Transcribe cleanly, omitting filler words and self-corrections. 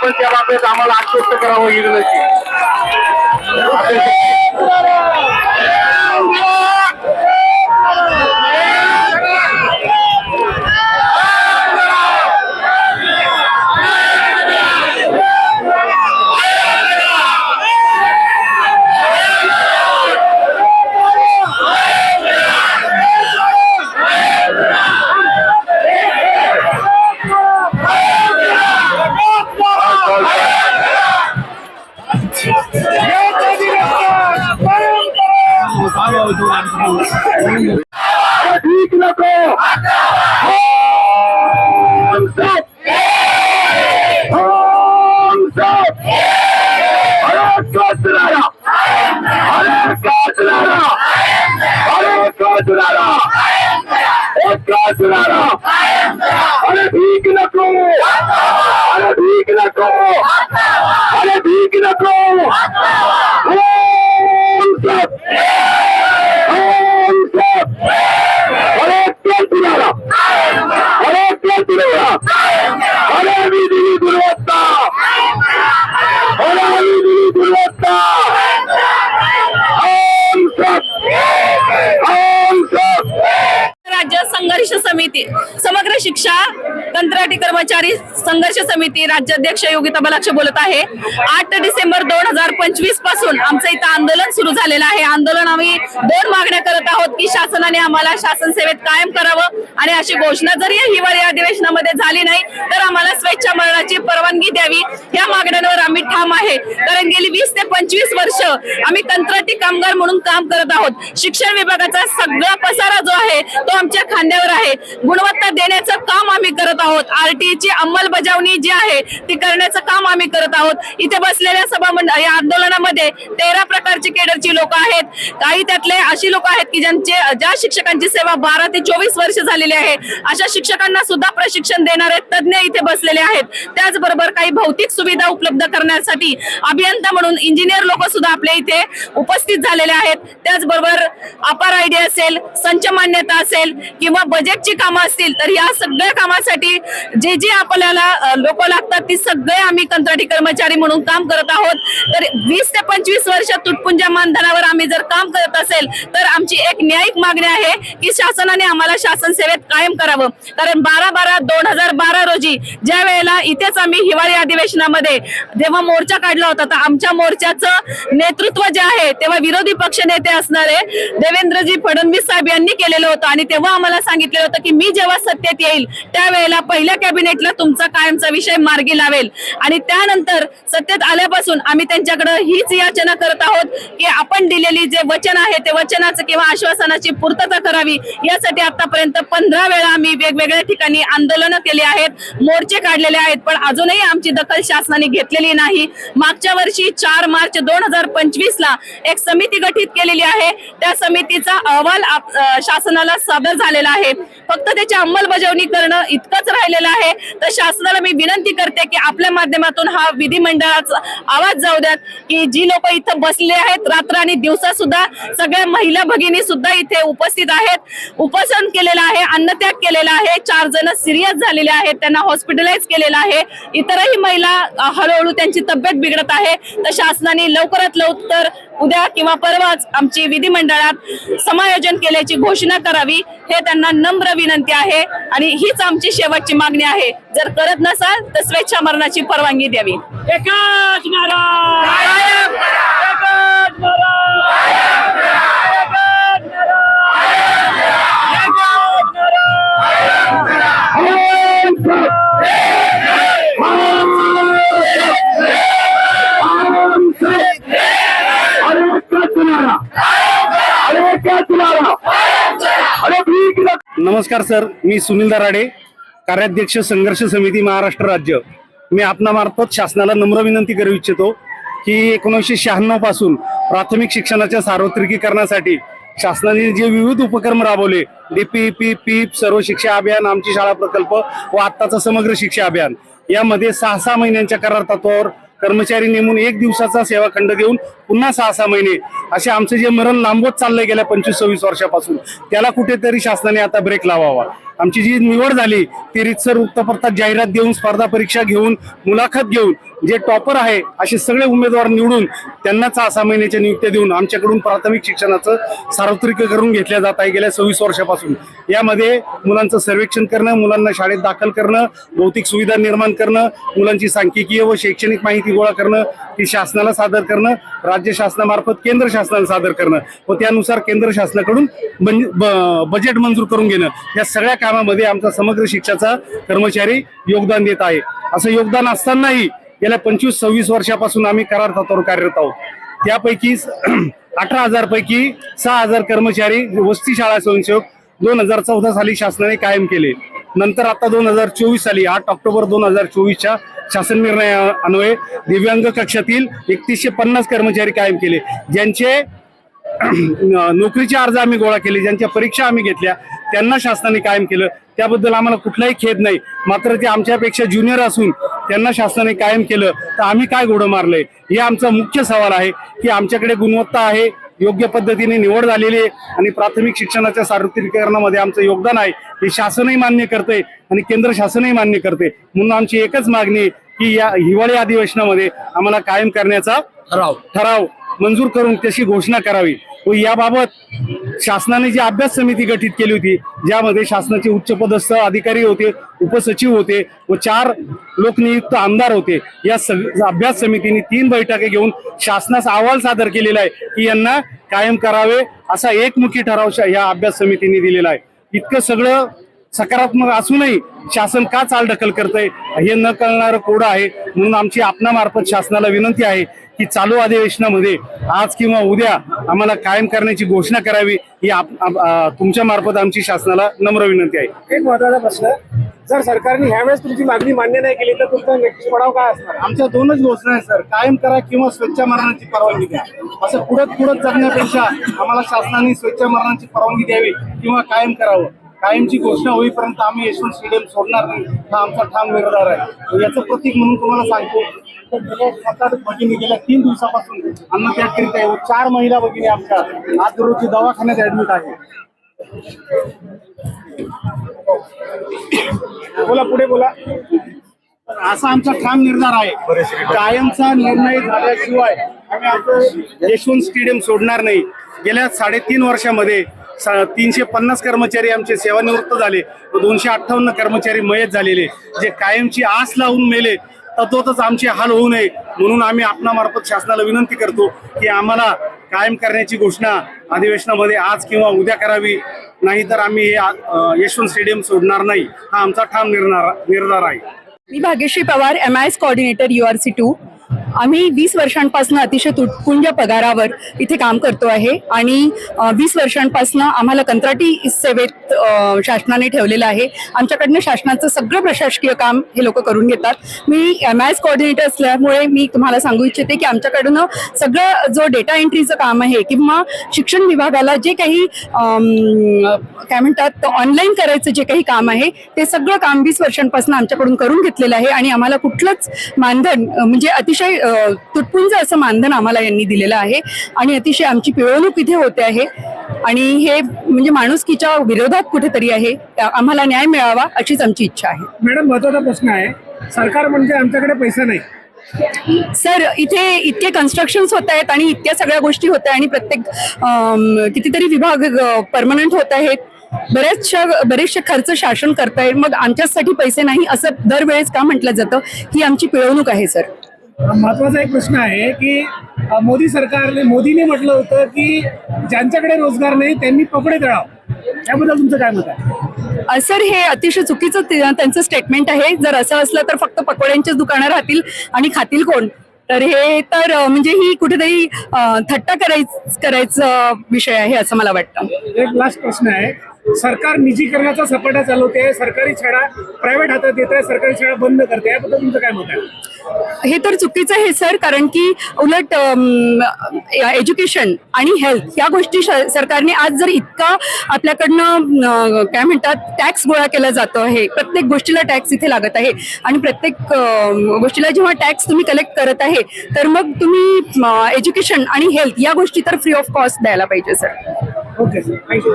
आपण त्या बाबतीत आम्हाला आश्वस्त करावं ही विनंती. ठीक नको अरे ठीक नको अरे ठीक नको अरे ठीक नको अरे विधी गुणवत्ता अरे विधी गुणवत्ता राज्य संघर्ष समिती समग्र शिक्षा कंत्राटी कर्मचारी संघर्ष समिती राज्याध्यक्ष योगिता बलाक्ष बोलत आहे. 8 डिसेंबर 2025 पासून आमचं इथं आंदोलन सुरू झालेलं आहे. आंदोलन आम्ही 2 मागण्या करत आहोत की शासनाने आम्हाला शासन सेवेत कायम करावं आणि अशी घोषणा जरी हिवाळी अधिवेशनामध्ये झाली नाही तर आम्हाला स्वेच्छा मरणाची परवानगी द्यावी. या मागण्यांवर आम्ही ठाम आहे. कारण गेली 20 ते 25 वर्ष आम्ही कंत्राटी कामगार म्हणून काम करत आहोत. शिक्षण विभागाचा सगळा पसारा जो आहे तो आमच्या खांद्यावर आहे. गुणवत्ता देण्याचं काम आम्ही करत आहोत. आरटीई ची अंमलबजावणी जी आहे ती करण्याचं काम आम्ही करत आहोत. इथे बसलेल्या या आंदोलनामध्ये 13 प्रकारची केडरची लोक आहेत. काही त्यातले अशी लोक आहेत की ज्या शिक्षकांची सेवा 12 ते 24 वर्ष झालेली आहे. अशा शिक्षकांना सुद्धा प्रशिक्षण देणारे तज्ञ इथे बसलेले आहेत. त्याचबरोबर काही भौतिक सुविधा उपलब्ध करण्यासाठी अभियंता म्हणून इंजिनियर लोक सुद्धा आपल्या इथे उपस्थित झालेले आहेत. त्याचबरोबर अपार आयडी असेल, संच मान्यता असेल किंवा बजेटची कामं असतील तर या सगळ्या कामासाठी जे आपल्याला लोक लागतात ती सगळे आम्ही कंत्राटी कर्मचारी म्हणून काम करत आहोत. तर 20 ते 25 वर्ष तुटपुंज्या मानधनावर आम्ही जर काम करत असेल तर आमची एक न्यायिक मागणी आहे की शासनाने आम्हाला शासन सेवेत कायम करावं. कारण 12/12/2012 रोजी ज्या वेळेला इथेच आम्ही हिवाळी अधिवेशनामध्ये जेव्हा मोर्चा काढला होता तर आमच्या मोर्चाचं नेतृत्व जे आहे तेव्हा विरोधी पक्ष नेते असणारे देवेंद्रजी फडणवीस साहेब यांनी केलेलं होतं आणि तेव्हा आम्हाला सांगितलेलं होतं की मी जेव्हा सत्तेत येईल त्यावेळेला पहिल्या कॅबिनेटला तुमचा कायमचा विषय मार्गी लावेल. आणि त्यानंतर सत्तेत आल्यापासून आम्ही त्यांच्याकडे हीच याचना करत आहोत की आपण दिलेली जे वचन आहे ते वचनाचं किंवा आश्वासनाची पूर्तता करावी. यासाठी आतापर्यंत 15 वेळा आम्ही वेगवेगळ्या ठिकाणी आंदोलनं केली आहेत, मोर्चे काढलेले आहेत, पण अजूनही आमची दखल शासनाने घेतलेली नाही. मागच्या वर्षी 4 मार्च 2025 ला एक समिती गठीत केलेली आहे. त्या समितीचा अहवाल शासनाला सादर झालेला आहे. फक्त त्याची अंमलबजावणी करणं इतकंच राहिलेलं आहे. तर शासनाला मी विनंती करते की आपल्या माध्यमातून हा विधिमंडळाचा आवाज जाऊ द्यात की जी लोक इथं बसले आहेत रात्र आणि दिवसा सुद्धा सगळ्या महिला भगिनी सुद्धा इथे उपस्थित आहेत. उपोषण केलेलं आहे, अन्नत्याग केलेला आहे. 4 जण सिरियस झालेले आहेत, त्यांना हॉस्पिटलाइज केलेलं आहे. इतरही महिला हळूहळू त्यांची तब्येत बिघडत आहे. तर शासनाने लवकरात लवकर उद्या किंवा परवाच आमची विधिमंडळात समायोजन केल्याची घोषणा करावी हे त्यांना नम्र विनंती आहे आणि हीच आमची शेवटची मागणी आहे. जर करत नसाल तर स्वेच्छा मरणाची परवानगी द्यावी. एकच नारा, एकच नारा, नमस्कार सर, मी सुनील दराडे, कार्याध्यक्ष संघर्ष समिती महाराष्ट्र राज्य. मी आपणामार्फत शासनाला नम्र विनंती करू इच्छितो की 1996 पासून प्राथमिक शिक्षणाच्या सार्वत्रिकीकरणासाठी शासनाने जे विविध उपक्रम राबवले, डीपीपी, पीप, सर्व शिक्षा अभियान, आमची शाळा प्रकल्प व आत्ताचं समग्र शिक्षा अभियान, यामध्ये 6-6 महिन्यांच्या करार तत्वावर कर्मचारी नेमून 1 दिवसाचा सेवा खंड घेऊन पुन्हा 6-6 महिने असे आमचे जे मरण लांबवत चाललंय गेल्या 25-26 वर्षापासून, त्याला कुठेतरी शासनाने आता ब्रेक लावावा. आमची जी निवड झाली ती रीतसर वृत्तपत्रात जाहिरात देऊन, स्पर्धा परीक्षा घेऊन, मुलाखत घेऊन, जे टॉपर आहे असे सगळे उमेदवार निवडून त्यांना 6 महिन्याच्या नियुक्त्या देऊन आमच्याकडून प्राथमिक शिक्षणाचं सार्वत्रिकीकरण घेतलं जात आहे गेल्या 26 वर्षापासून. यामध्ये मुलांचं सर्वेक्षण करणं, मुलांना शाळेत दाखल करणं, भौतिक सुविधा निर्माण करणं, मुलांची सांख्यिकीय व शैक्षणिक माहिती गोळा करणं, ती शासनाला सादर करणं, राज्य शासनामार्फत केंद्र शासनाला सादर करणं व त्यानुसार केंद्र शासनाकडून बजेट मंजूर करून घेणं, या सगळ्या कामामध्ये आमचा समग्र शिक्षाचा कर्मचारी योगदान देत आहे. असं योगदान असतानाही गेल्या 25-26 वर्षापासून आम्ही करार तत्वावर कार्यरत आहोत. त्यापैकी 18,000 पैकी 6,000 कर्मचारी वसती शाळा स्वयंसेवक 2014 साली शासनाने कायम केले. नंतर आता 2024 साली 8 ऑक्टोबर 2024च्या शासन निर्णय अन्वये दिव्यांग कक्षातील 3150 कर्मचारी कायम केले. ज्यांचे नोकरीचे अर्ज आम्ही गोळा केले, ज्यांच्या परीक्षा आम्ही घेतल्या, त्यांना शासनाने कायम केलं. त्याबद्दल आम्हाला कुठलाही खेद नाही. मात्र ते आमच्यापेक्षा ज्युनियर असून त्यांना शासनाने कायम केलं तर आम्ही काय घोडं मारलंय, हे आमचा मुख्य सवाल आहे. की आमच्याकडे गुणवत्ता आहे, योग्य पद्धतीने निवड झालेली आहे आणि प्राथमिक शिक्षणाच्या सार्वत्रिकीकरणामध्ये आमचं योगदान आहे, हे शासनही मान्य करते आणि केंद्र शासनही मान्य करते. म्हणून आमची एकच मागणी आहे की या हिवाळी अधिवेशनामध्ये आम्हाला कायम करण्याचा ठराव मंजूर करून त्याची घोषणा करावी. व याबाबत शासनाने जी अभ्यास समिती गठीत केली होती, ज्यामध्ये शासनाचे उच्चपदस्थ अधिकारी होते, उपसचिव होते व 4 लोकनियुक्त आमदार होते, या अभ्यास समितीने 3 बैठका घेऊन शासनास अहवाल सादर केलेला आहे की यांना कायम करावे, असा एकमुखी ठराव या अभ्यास समितीने दिलेला आहे. इतकं सगळं सकारात्मक असूनही शासन का चालढकल करतंय हे न कळणारं कोडं आहे. म्हणून आमची आपणामार्फत शासनाला विनंती आहे की चालू अधिवेशनामध्ये आज किंवा उद्या आम्हाला कायम करण्याची घोषणा करावी, ही तुमच्या मार्फत आमची शासनाला नम्र विनंती आहे. एक महत्वाचा प्रश्न, जर सरकारने ह्यावेळेस तुमची मागणी मान्य नाही केली तर तुमचा नेक्स्ट पडाव काय असणार? आमच्या 2च घोषणा आहेत सर, कायम करा किंवा स्वेच्छा मरणाची परवानगी द्या. असं पुढत जगण्यापेक्षा आम्हाला शासनाने स्वेच्छा मरणाची परवानगी द्यावी किंवा कायम करावं. कायमची घोषणा होईपर्यंत आम्ही यशवंत स्टेडियम सोडणार नाही, हा आमचा ठाम निर्धार आहे. याचं प्रतीक म्हणून तुम्हाला सांगतो, गेल्या 7-8 भगिनी गेल्या 3 दिवसापासून अन्नत्याग करीत आहे व 4 महिला भगिनी आमच्या आज रोजी दवाखान्यात ऍडमिट आहे. बोला, पुढे बोला. असा आमचा ठाम निर्धार आहे. कायमचा निर्णय झाल्याशिवाय आम्ही आपलं यशवंत स्टेडियम सोडणार नाही. गेल्या 3.5 वर्षामध्ये 350 कर्मचारी आमचे सेवानिवृत्त झाले व 258 कर्मचारी मयत झालेले, जे कायमची आस लावून मेले. तत्वतच आमचे हाल होऊ नये म्हणून आम्ही आपणामार्फत शासनाला विनंती करतो की आम्हाला कायम करण्याची घोषणा अधिवेशनामध्ये आज किंवा उद्या करावी, नाहीतर आम्ही हे यशवंत स्टेडियम सोडणार नाही, हा आमचा ठाम निर्धार आहे. मी Bhagyashree Pawar, MIS coordinator URC 2. आम्ही 20 वर्षांपासून अतिशय तुटपुंज पगारावर इथे काम करतो आहे आणि 20 वर्षांपासून आम्हाला कंत्राटी सेवेत शासनाने ठेवलेलं आहे. आमच्याकडनं शासनाचं सगळं प्रशासकीय काम हे लोक करून घेतात. मी MIS कोऑर्डिनेटर असल्यामुळे मी तुम्हाला सांगू इच्छिते की आमच्याकडनं सगळं जो डेटा एंट्रीचं काम आहे किंवा शिक्षण विभागाला जे काही काय म्हणतात ऑनलाईन करायचं जे काही काम आहे ते सगळं काम 20 वर्षांपासून आमच्याकडून करून घेतलेलं आहे आणि आम्हाला कुठलंच मानधन म्हणजे अतिशय तुटपुंज असं मानधन आम्हाला यांनी दिलेलं आहे आणि अतिशय आमची पिळवणूक इथे होते आहे आणि हे म्हणजे माणुसकीच्या विरोधात कुठेतरी आहे. आम्हाला न्याय मिळावा अशीच आमची इच्छा आहे. मॅडम, महत्वाचा प्रश्न आहे, सरकार म्हणजे आमच्याकडे पैसा नाही. सर, इथे इतके कन्स्ट्रक्शन्स होत आहेत आणि इतक्या सगळ्या गोष्टी होत आहेत आणि प्रत्येक कितीतरी विभाग परमनंट होत आहेत, बरेचसे खर्च शासन करताय, मग आमच्यासाठी पैसे नाही असं दरवेळेस का म्हटलं जातं? ही आमची पिळवणूक आहे सर. महत्वाचा एक प्रश्न आहे की मोदीने म्हटलं होतं की ज्यांच्याकडे रोजगार नाही त्यांनी पकडे तळाव, याबद्दल तुमचं काय मत आहे? सर, हे अतिशय चुकीचं त्यांचं स्टेटमेंट आहे. जर असं असलं तर फक्त पकोड्यांचीच दुकानं राहतील आणि खातील कोण? तर हे तर म्हणजे ही कुठेतरी थट्टा करायचा विषय आहे असं मला वाटतं. एक लास्ट प्रश्न आहे, सरकार निजीकरणाचा सपाटा चालवते, सरकारी शाळा प्रायव्हेट हातात देत आहे, सरकारी शाळा बंद करते, याबद्दल तुमचं काय मत आहे? हे तर चुकीचं आहे सर, कारण की उलट एज्युकेशन आणि हेल्थ या गोष्टी सरकारने आज जर इतका आपल्याकडनं काय म्हणतात टॅक्स गोळा केला जातो आहे, प्रत्येक गोष्टीला टॅक्स इथे लागत आहे आणि प्रत्येक गोष्टीला जेव्हा टॅक्स तुम्ही कलेक्ट करत आहे तर मग तुम्ही एज्युकेशन आणि हेल्थ या गोष्टी तर फ्री ऑफ कॉस्ट द्यायला पाहिजे सर. Okay sir, thank you.